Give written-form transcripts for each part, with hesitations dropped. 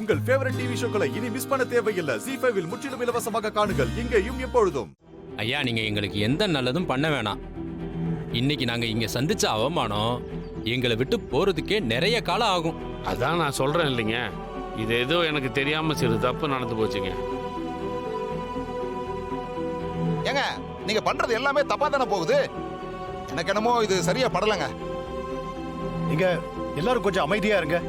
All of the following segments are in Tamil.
உங்கள் ஃபேவரட் டிவி ஷோக்களை இனி மிஸ் பண்ண தேவையில்லை. ZEE5 இல் முற்றிலும் இலவசமாக காணுங்கள். இங்கேயும் எப்பொழுதும். ஐயா, நீங்க எங்களுக்கு எந்த நல்லதும் பண்ண வேணாம். இன்னைக்கு நாங்க இங்க சந்திச்ச அவமானம் எங்களை விட்டு போறதுக்கே நிறைய காலம் ஆகும். அதான் நான் சொல்றேன் இல்லைங்க, இது ஏதோ எனக்கு தெரியாம சிறு தப்பு நடந்து போச்சுங்க. ஏங்க, நீங்க பண்றது எல்லாமே தப்பா தானே போகுது. எனக்கு என்னமோ இது சரியா படலங்க. நீங்க எல்லாரும் கொஞ்சம் அமைதியா இருங்க.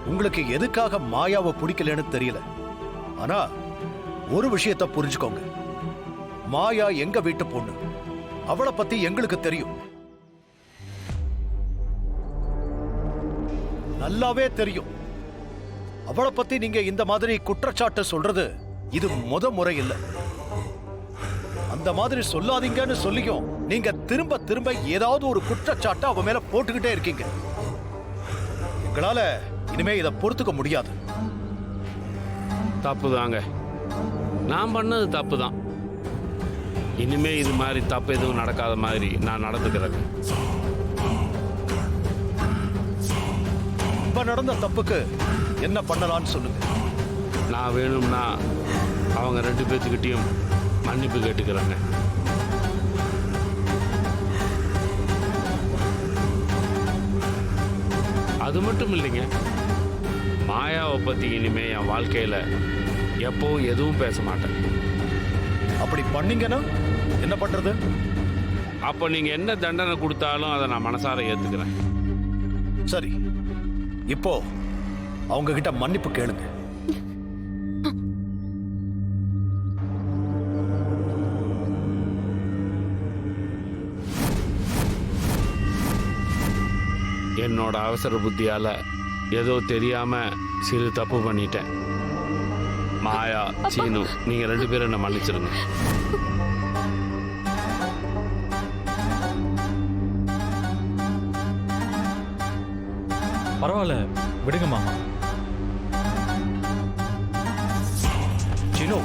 உங்களுக்கு எதுக்காக மாயாவை பிடிக்கலன்னு தெரியல. ஆனா ஒரு விஷயத்தை புரிஞ்சுக்கோங்க, மாயா எங்க வீட்டு பொண்ணு. அவளை பத்தி எங்களுக்கு தெரியும், நல்லாவே தெரியும். அவளை பத்தி நீங்க இந்த மாதிரி குற்றச்சாட்டு சொல்றது இது முறை இல்ல. அந்த மாதிரி சொல்லாதீங்கன்னு சொல்லியும் நீங்க திரும்ப திரும்ப ஏதாவது ஒரு குற்றச்சாட்டை அவ மேல போட்டுக்கிட்டே இருக்கீங்க. எங்களால இனிமே இதை பொறுத்துக்க முடியாது. தப்பு தாங்க, நான் பண்ணது தப்பு தான். இனிமே இது மாதிரி தப்பு எதுவும் நடக்காத மாதிரி நான் நடந்துக்கிறேன். இப்ப நடந்த தப்புக்கு என்ன பண்ணலாம்னு சொல்லுங்க. நான் வேணும்னா அவங்க 2 பேர்த்துக்கிட்டையும் மன்னிப்பு கேட்டுக்கிறாங்க. அது மட்டும் இல்லைங்க, மாயாவை பத்தி இனிமே என் வாழ்க்கையில எப்பவும் எதுவும் பேச மாட்டேன். அப்படி பண்ணீங்கன்னா என்ன பண்றது? அப்போ நீங்க என்ன தண்டனை கொடுத்தாலும் அதை நான் மனசார ஏத்துக்கிறேன். சரி, இப்போ அவங்க கிட்ட மன்னிப்பு கேளுங்க. என்னோட அவசர புத்தியால ஏதோ தெரியாம சிறு தப்பு பண்ணிட்டேன். மாயா, சீனு, நீங்க 2 பேரும் என்ன மன்னிச்சிருங்க. பரவாயில்ல, விடுங்க மாமா. சீனு,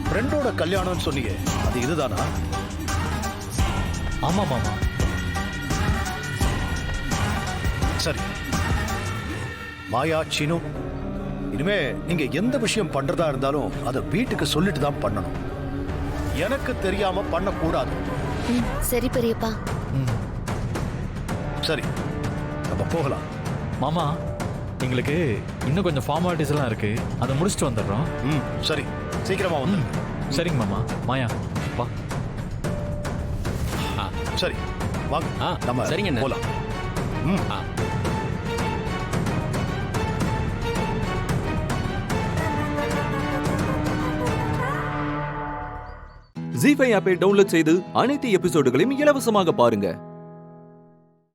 ஃப்ரெண்டோட கல்யாணம்னு சொன்னீங்க, அது இதுதானா? ஆமா மாமா. சரி மாயா, சீனு, இனிமே நீங்க எந்த விஷயம் பண்றதா இருந்தாலும் அதை வீட்டுக்கு சொல்லிட்டு தான் பண்ணணும். எனக்கு தெரியாம பண்ணக்கூடாது. சரி பெரியப்பா. சரி, நம்ம போகலாம். மாமா, எங்களுக்கு இன்னும் கொஞ்சம் ஃபார்மாலிட்டிஸ் எல்லாம் இருக்கு, அதை முடிச்சுட்டு வந்துடுறோம். சரி, சீக்கிரமா வந்து. சரிங்க மாமா. மாயா வா. சரி வாங்க, நம்ம சரிங்க போலாம். ZEE5 ஆப்பை டவுன்லோட் செய்து அனைத்து எபிசோடுகளையும் இலவசமாக பாருங்க.